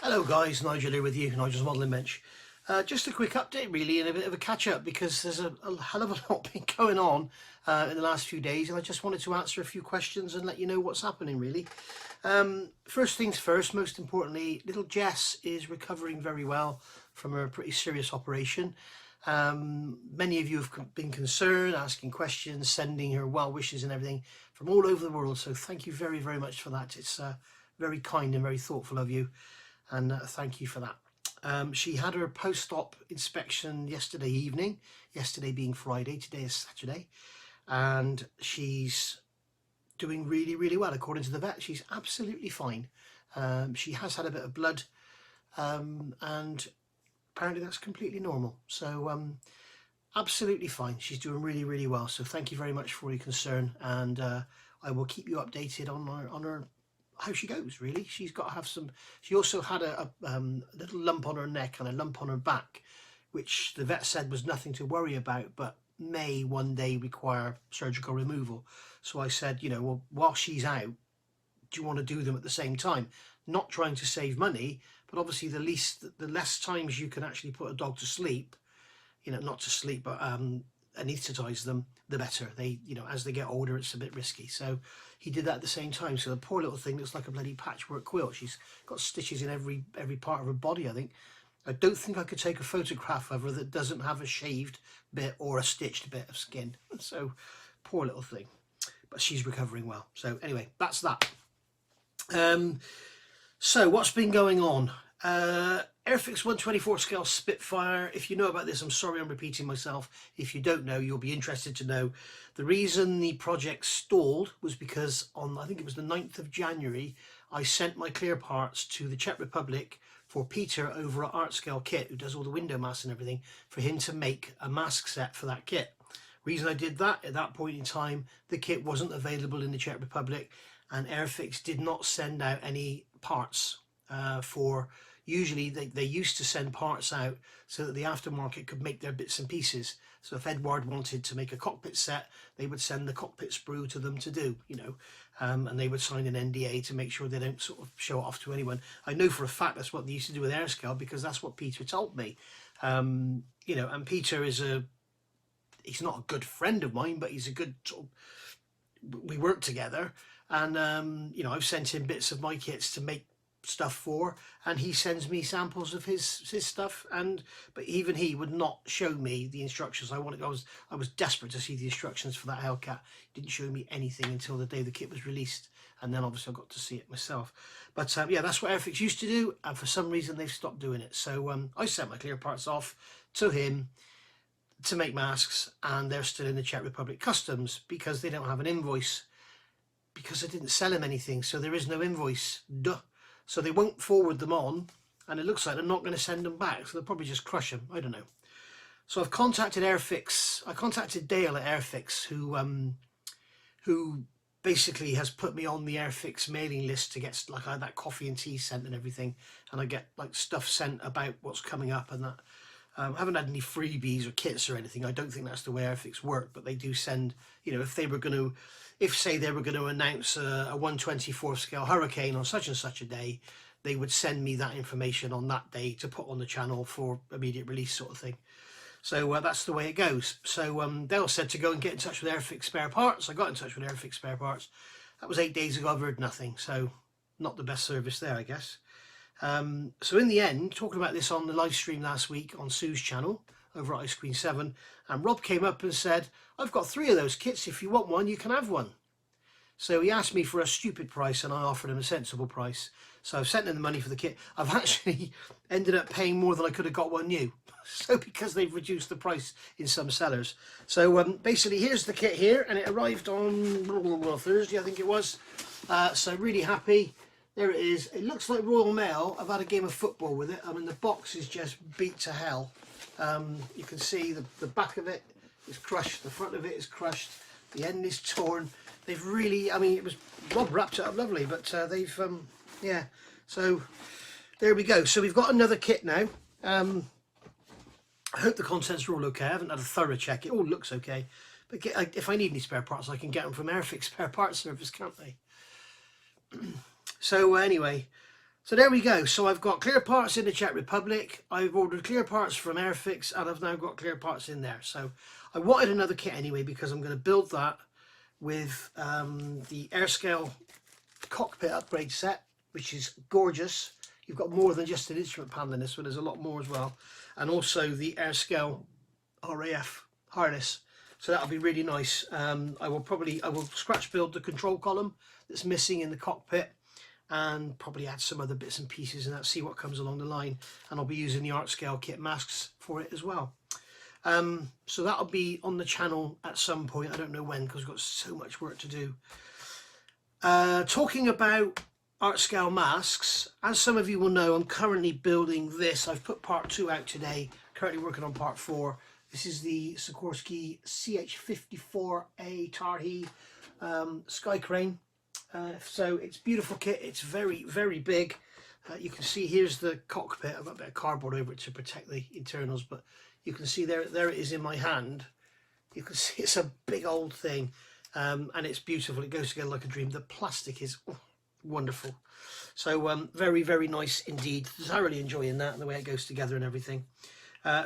Hello guys, Nigel here with you, Nigel's Modelling Bench. Just a quick update really and a bit of a catch up because there's a hell of a lot been going on in the last few days, and I just wanted to answer a few questions and let you know what's happening really. First things first, most importantly, little Jess is recovering very well from a pretty serious operation. Many of you have been concerned, asking questions, sending her well wishes and everything from all over the world, so thank you very, very much for that. It's very kind and very thoughtful of you. And thank you for that. She had her post-op inspection yesterday evening, yesterday being Friday, today is Saturday, and she's doing really, really well. According to the vet, she's absolutely fine. She has had a bit of blood, and apparently that's completely normal. So absolutely fine. She's doing really, really well. So thank you very much for your concern, and I will keep you updated on her how she goes really. She's got to have some, she also had a little lump on her neck and a lump on her back, which the vet said was nothing to worry about, but may one day require surgical removal. So I said, you know, well, while she's out, do you want to do them at the same time? Not trying to save money, but obviously the less times you can actually put a dog to sleep, you know, not to sleep, but anaesthetize them, the better. They, you know, as they get older, it's a bit risky. So he did that at the same time. So the poor little thing looks like a bloody patchwork quilt. She's got stitches in every part of her body, I think. I don't think I could take a photograph of her that doesn't have a shaved bit or a stitched bit of skin. So poor little thing, but she's recovering well. So anyway, that's that. So what's been going on? Airfix 124 scale Spitfire. If you know about this, I'm sorry I'm repeating myself. If you don't know, you'll be interested to know. The reason the project stalled was because on, I think it was the 9th of January, I sent my clear parts to the Czech Republic for Peter over at Art Scale Kit, who does all the window masks and everything, for him to make a mask set for that kit. Reason I did that, at that point in time, the kit wasn't available in the Czech Republic, and Airfix did not send out any parts for, usually they used to send parts out so that the aftermarket could make their bits and pieces. So if Edward wanted to make a cockpit set, they would send the cockpit sprue to them to do, you know, and they would sign an NDA to make sure they don't sort of show it off to anyone. I know for a fact that's what they used to do with Airscale, because that's what Peter told me. You know, and Peter is he's not a good friend of mine, but he's a good sort of, we work together, and you know, I've sent him bits of my kits to make stuff for, and he sends me samples of his stuff, and but even he would not show me the instructions. I was desperate to see the instructions for that Hellcat. He didn't show me anything until the day the kit was released, and then obviously I got to see it myself. But yeah, that's what Airfix used to do, and for some reason they've stopped doing it. So I sent my clear parts off to him to make masks, and they're still in the Czech Republic customs because they don't have an invoice, because I didn't sell him anything, so there is no invoice. Duh. So they won't forward them on, and it looks like they're not going to send them back, so they'll probably just crush them. I don't know. So I've contacted Airfix. I contacted Dale at Airfix, who basically has put me on the Airfix mailing list to get, like, I had that coffee and tea sent and everything, and I get like stuff sent about what's coming up and that. I haven't had any freebies or kits or anything. I don't think that's the way Airfix work, but they do send, you know, if they were going to, if say they were going to announce a 124 scale Hurricane on such and such a day, they would send me that information on that day to put on the channel for immediate release sort of thing. So that's the way it goes. So Dale said to go and get in touch with Airfix Spare Parts. I got in touch with Airfix Spare Parts. That was 8 days ago. I've heard nothing. So not the best service there, I guess. So in the end, talking about this on the live stream last week on Sue's channel over at Ice Queen 7, and Rob came up and said, I've got 3 of those kits. If you want one, you can have one. So he asked me for a stupid price, and I offered him a sensible price. So I've sent him the money for the kit. I've actually ended up paying more than I could have got one new. So because they've reduced the price in some sellers. So basically, here's the kit here, and it arrived on Thursday, I think it was. So really happy. There it is. It looks like Royal Mail. I've had a game of football with it. I mean, the box is just beat to hell. You can see the back of it is crushed. The front of it is crushed. The end is torn. They've really, I mean, it was, Rob wrapped it up lovely, but they've, yeah. So there we go. So we've got another kit now. I hope the contents are all okay. I haven't had a thorough check. It all looks okay. But if I need any spare parts, I can get them from Airfix Spare Parts Service, can't I? So anyway, So there we go. So I've got clear parts in the Czech Republic. I've ordered clear parts from Airfix, and I've now got clear parts in there. So I wanted another kit anyway, because I'm going to build that with the Airscale cockpit upgrade set, which is gorgeous. You've got more than just an instrument panel in this one. There's a lot more as well. And also the Airscale RAF harness. So that'll be really nice. I will scratch build the control column that's missing in the cockpit, and probably add some other bits and pieces and see what comes along the line. And I'll be using the art scale kit masks for it as well. So that'll be on the channel at some point. I don't know when, because we've got so much work to do. Talking about art scale masks, as some of you will know, I'm currently building this. I've put part 2 out today, currently working on part 4. This is the Sikorsky CH-54A Tarhe Sky Crane. So it's beautiful kit. It's very, very big. You can see here's the cockpit. I've got a bit of cardboard over it to protect the internals, but you can see there it is in my hand. You can see it's a big old thing, and it's beautiful. It goes together like a dream. The plastic is wonderful. So very, very nice indeed. Thoroughly enjoying that and the way it goes together and everything.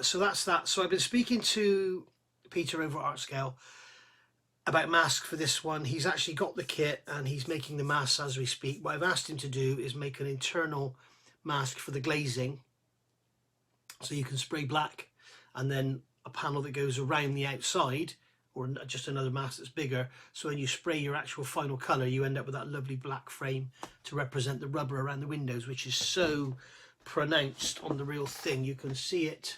So that's that. So I've been speaking to Peter over at Art Scale about masks for this one. He's actually got the kit and he's making the masks as we speak. What I've asked him to do is make an internal mask for the glazing, so you can spray black, and then a panel that goes around the outside, or just another mask that's bigger, so when you spray your actual final colour, you end up with that lovely black frame to represent the rubber around the windows, which is so pronounced on the real thing. You can see it,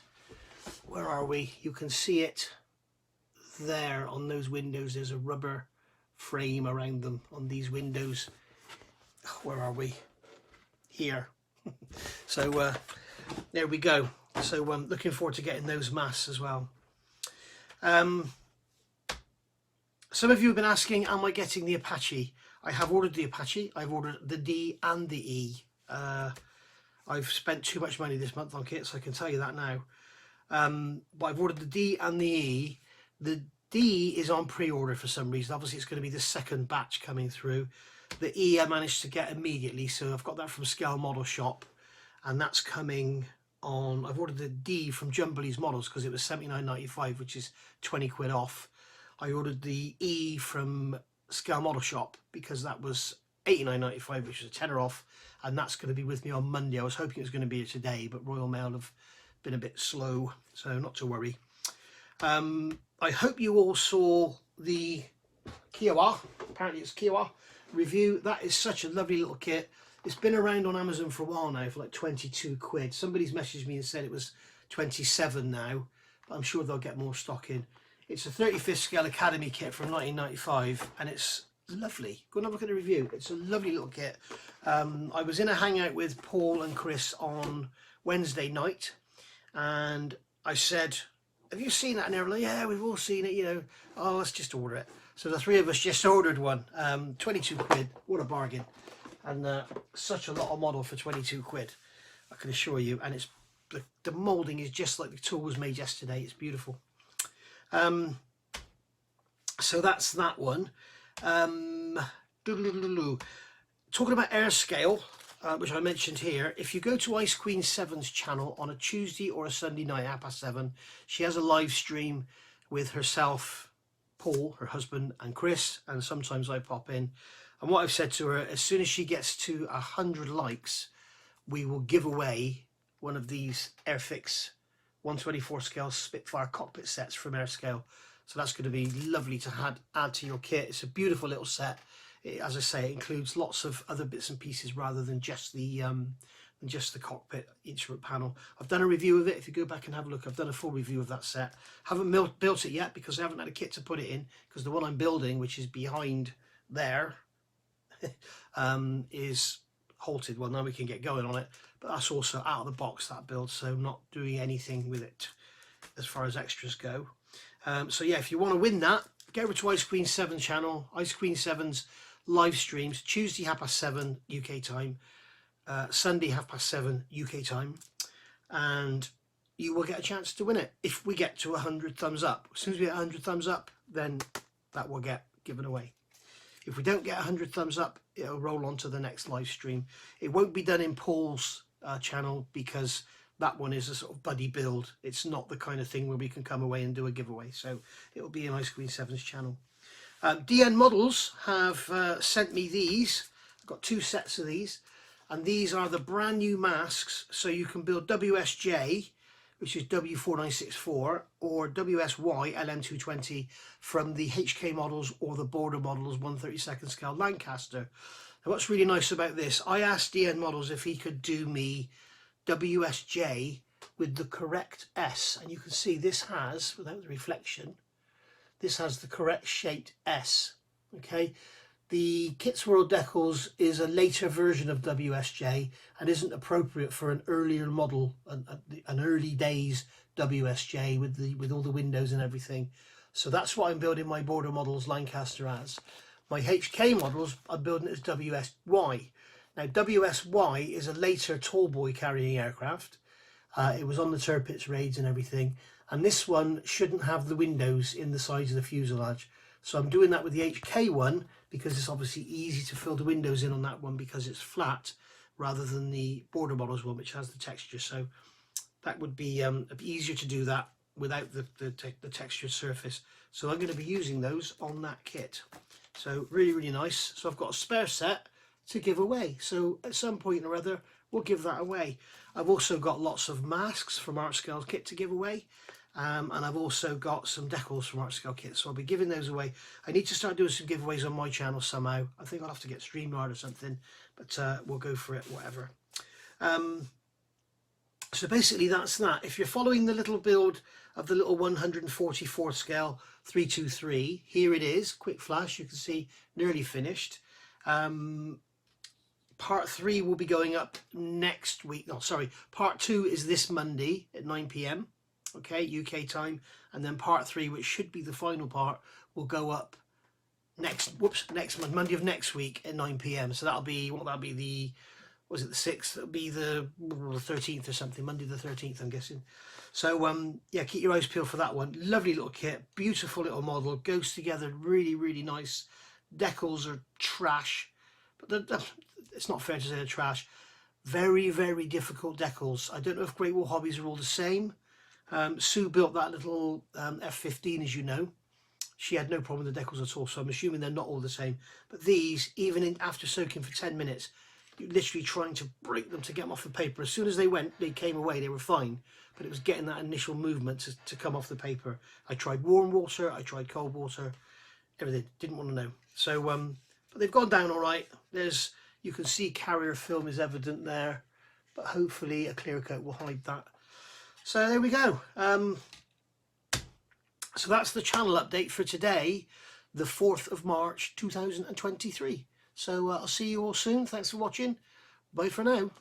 where are we? You can see it there on those windows. There's a rubber frame around them on these windows. Where are we? Here. So there we go. So I'm looking forward to getting those masks as well. Some of you have been asking, am I getting the Apache? I have ordered the Apache. I've ordered the D and the E. I've spent too much money this month on kits, I can tell you that now. But I've ordered the D and the E. The D is on pre-order for some reason. Obviously it's going to be the second batch coming through. The E I managed to get immediately, so I've got that from Scale Model Shop, and that's coming on. I've ordered the D from Jumbly's Models because it was £79.95, which is 20 quid off. I ordered the E from Scale Model Shop because that was £89.95, which was a tenner off, and that's going to be with me on Monday. I was hoping it was going to be here today, but Royal Mail have been a bit slow, so not to worry. I hope you all saw the Kiowa, apparently it's Kiowa review. That is such a lovely little kit. It's been around on Amazon for a while now for like 22 quid. Somebody's messaged me and said it was 27 now, but I'm sure they'll get more stock in. It's a 35th scale Academy kit from 1995, and it's lovely. Go and have a look at the review. It's a lovely little kit. I was in a hangout with Paul and Chris on Wednesday night, and I said, have you seen that? And they were like, yeah, we've all seen it, you know. Oh, let's just order it. So the three of us just ordered one. 22 quid. What a bargain. And such a lot of model for 22 quid, I can assure you. And it's the moulding is just like the tool was made yesterday. It's beautiful. So that's that one. Talking about Airscale, which I mentioned here, if you go to Ice Queen 7's channel on a Tuesday or a Sunday night at 7:30, she has a live stream with herself, Paul, her husband, and Chris, and sometimes I pop in. And what I've said to her, as soon as she gets to 100 likes, we will give away one of these Airfix 124 scale Spitfire cockpit sets from Airscale. So that's going to be lovely to add to your kit. It's a beautiful little set. As I say, it includes lots of other bits and pieces rather than just the cockpit instrument panel. I've done a review of it. If you go back and have a look, I've done a full review of that set. Haven't built it yet because I haven't had a kit to put it in, because the one I'm building, which is behind there, is halted. Well, now we can get going on it, but that's also out of the box, that build, so not doing anything with it as far as extras go. So yeah, if you want to win that, get over to Ice Queen 7 channel. Ice Queen 7's live streams Tuesday 7:30 UK time, Sunday 7:30 UK time, and you will get a chance to win it if we get to 100 thumbs up. As soon as we get 100 thumbs up, then that will get given away. If we don't get 100 thumbs up, it'll roll on to the next live stream. It won't be done in Paul's channel, because that one is a sort of buddy build. It's not the kind of thing where we can come away and do a giveaway. So it'll be in Ice Queen 7's channel. DN Models have sent me these. I've got 2 sets of these, and these are the brand new masks. So you can build WSJ, which is W4964, or WSY LM220 from the HK models or the border models 1/32 scale Lancaster. Now, what's really nice about this, I asked DN Models if he could do me WSJ with the correct S, and you can see this has, without the reflection, this has the correct shaped S. Okay, the Kits World decals is a later version of WSJ and isn't appropriate for an earlier model, an early days WSJ with all the windows and everything. So that's what I'm building my border models Lancaster as. My HK models I'm building as WSY. Now WSY is a later tall boy carrying aircraft. It was on the Tirpitz raids and everything, and this one shouldn't have the windows in the sides of the fuselage. So I'm doing that with the HK one because it's obviously easy to fill the windows in on that one because it's flat, rather than the border models one, which has the texture. So that would be easier to do that without the textured surface. So I'm going to be using those on that kit. So really, really nice. So I've got a spare set to give away. So at some point or other, we'll give that away. I've also got lots of masks from Art Scale Kit to give away. And I've also got some decals from Art Scale Kit, so I'll be giving those away. I need to start doing some giveaways on my channel somehow. I think I'll have to get StreamYard or something, but we'll go for it, whatever. So basically that's that. If you're following the little build of the little 144 scale 323, here it is, quick flash, you can see nearly finished. Part 3 will be going up next week. No, sorry, part 2 is this Monday at 9 PM. Okay, UK time, and then part 3, which should be the final part, will go up next month, Monday of next week at 9 PM. So that'll be the, was it the 6th? It'll be the 13th or something, Monday the 13th, I'm guessing. So yeah, keep your eyes peeled for that one. Lovely little kit, beautiful little model, goes together really, really nice. Decals are trash, but it's not fair to say they're trash. Very, very difficult decals. I don't know if Great Wall Hobbies are all the same. Sue built that little F-15, as you know. She had no problem with the decals at all, so I'm assuming they're not all the same. But these, even after soaking for 10 minutes, you're literally trying to break them to get them off the paper. As soon as they came away, they were fine. But it was getting that initial movement to come off the paper. I tried warm water, I tried cold water, everything. Didn't want to know. So, but they've gone down all right. You can see carrier film is evident there, but hopefully a clear coat will hide that. So there we go. So that's the channel update for today, the 4th of March 2023. So I'll see you all soon. Thanks for watching. Bye for now.